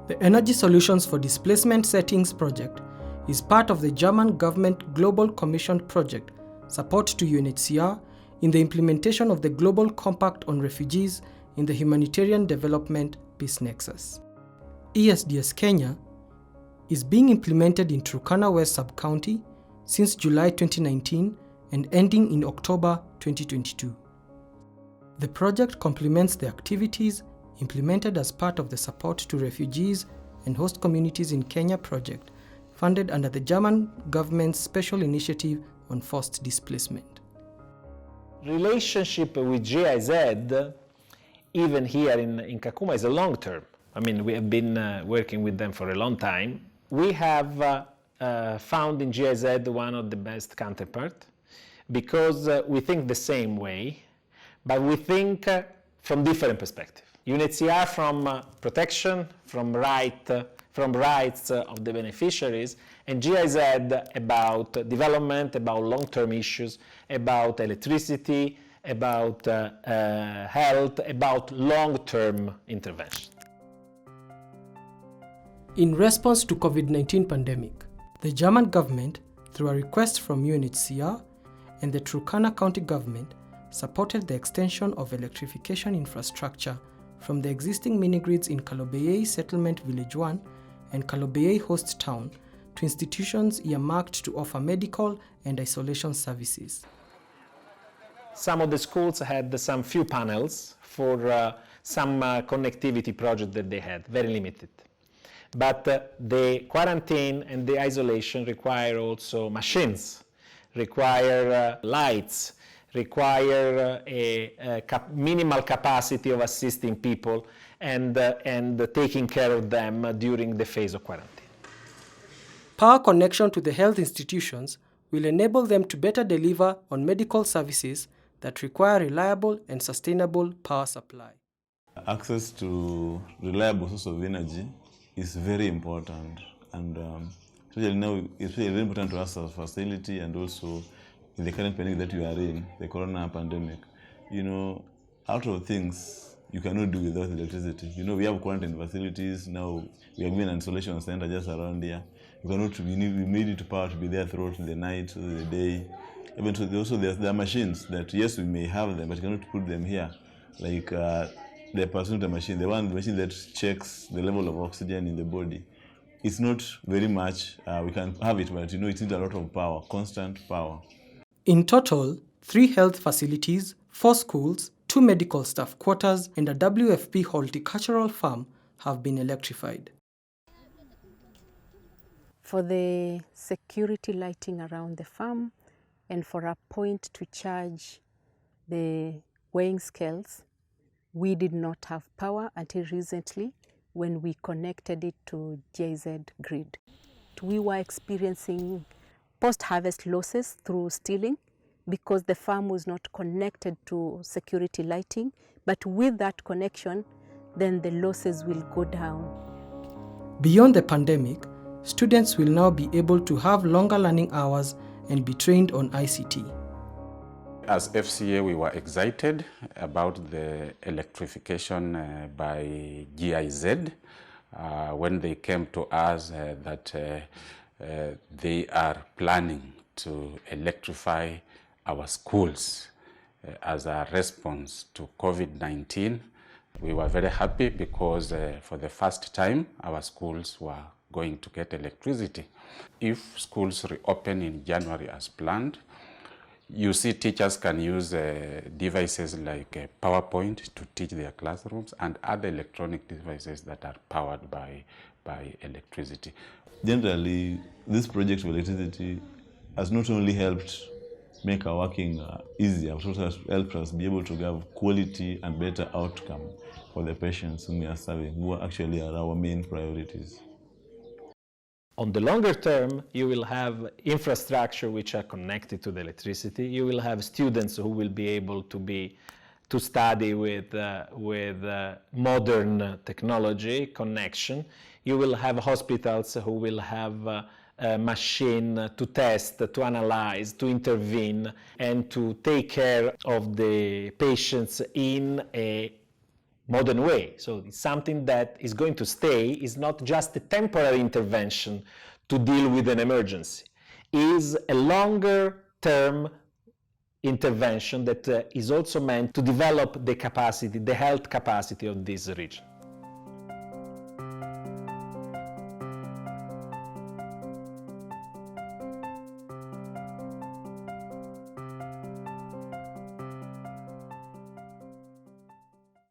The Energy Solutions for Displacement Settings project is part of the German government Global Commission project support to UNHCR in the implementation of the Global Compact on Refugees in the Humanitarian-Development-Peace Nexus. ESDS Kenya is being implemented in Turkana West Sub-county since July 2019 and ending in October 2022. The project complements the activities implemented as part of the Support to Refugees and Host Communities in Kenya project, funded under the German government's Special Initiative on Forced Displacement. Relationship with GIZ, even here in Kakuma, is a long term. I mean, we have been working with them for a long time. We have found in GIZ one of the best counterparts because we think the same way, but we think from different perspectives. UNHCR from protection, from rights of the beneficiaries, and GIZ about development, about long-term issues, about electricity, about health, about long-term intervention. In response to COVID-19 pandemic, the German government, through a request from UNHCR and the Turkana County government, supported the extension of electrification infrastructure from the existing mini-grids in Kalobeyei Settlement Village 1 and Kalobeyei Host Town to institutions earmarked to offer medical and isolation services. Some of the schools had some few panels for some connectivity project that they had, very limited. But the quarantine and the isolation require also machines, require lights, require a minimal capacity of assisting people and taking care of them during the phase of quarantine. Power connection to the health institutions will enable them to better deliver on medical services that require reliable and sustainable power supply. Access to reliable source of energy is very important, and especially now it's very important to us as a facility and also in the current pandemic that we are in, the corona pandemic. You know, out of things you cannot do without electricity. You know, we have quarantine facilities now. We have an installation center just around here. You cannot. We need power to be there throughout the night, the day. Even so, also there are machines that yes we may have them, but you cannot put them here. Like the pulsometer machine, the machine that checks the level of oxygen in the body. It's not very much. We can have it, but you know it needs a lot of power, constant power. In total, 3 health facilities, 4 schools, 2 medical staff quarters, and a WFP horticultural farm have been electrified. For the security lighting around the farm and for a point to charge the weighing scales, we did not have power until recently when we connected it to GIZ grid. We were experiencing post-harvest losses through stealing because the farm was not connected to security lighting, but with that connection, then the losses will go down. Beyond the pandemic, students will now be able to have longer learning hours and be trained on ICT. As FCA, we were excited about the electrification by GIZ when they came to us that they are planning to electrify our schools as a response to COVID-19. We were very happy because for the first time our schools were going to get electricity. If schools reopen in January as planned, you see teachers can use devices like PowerPoint to teach their classrooms and other electronic devices that are powered by electricity. Generally, this project of electricity has not only helped make our working easier, but also has helped us be able to have quality and better outcome for the patients whom we are serving, who actually are our main priorities. On the longer term, you will have infrastructure which are connected to the electricity. You will have students who will be able to study with modern technology connection. You will have hospitals who will have a machine to test, to analyze, to intervene, and to take care of the patients in a modern way. So it's something that is going to stay, is not just a temporary intervention to deal with an emergency. It is a longer term intervention that is also meant to develop the capacity, the health capacity of this region.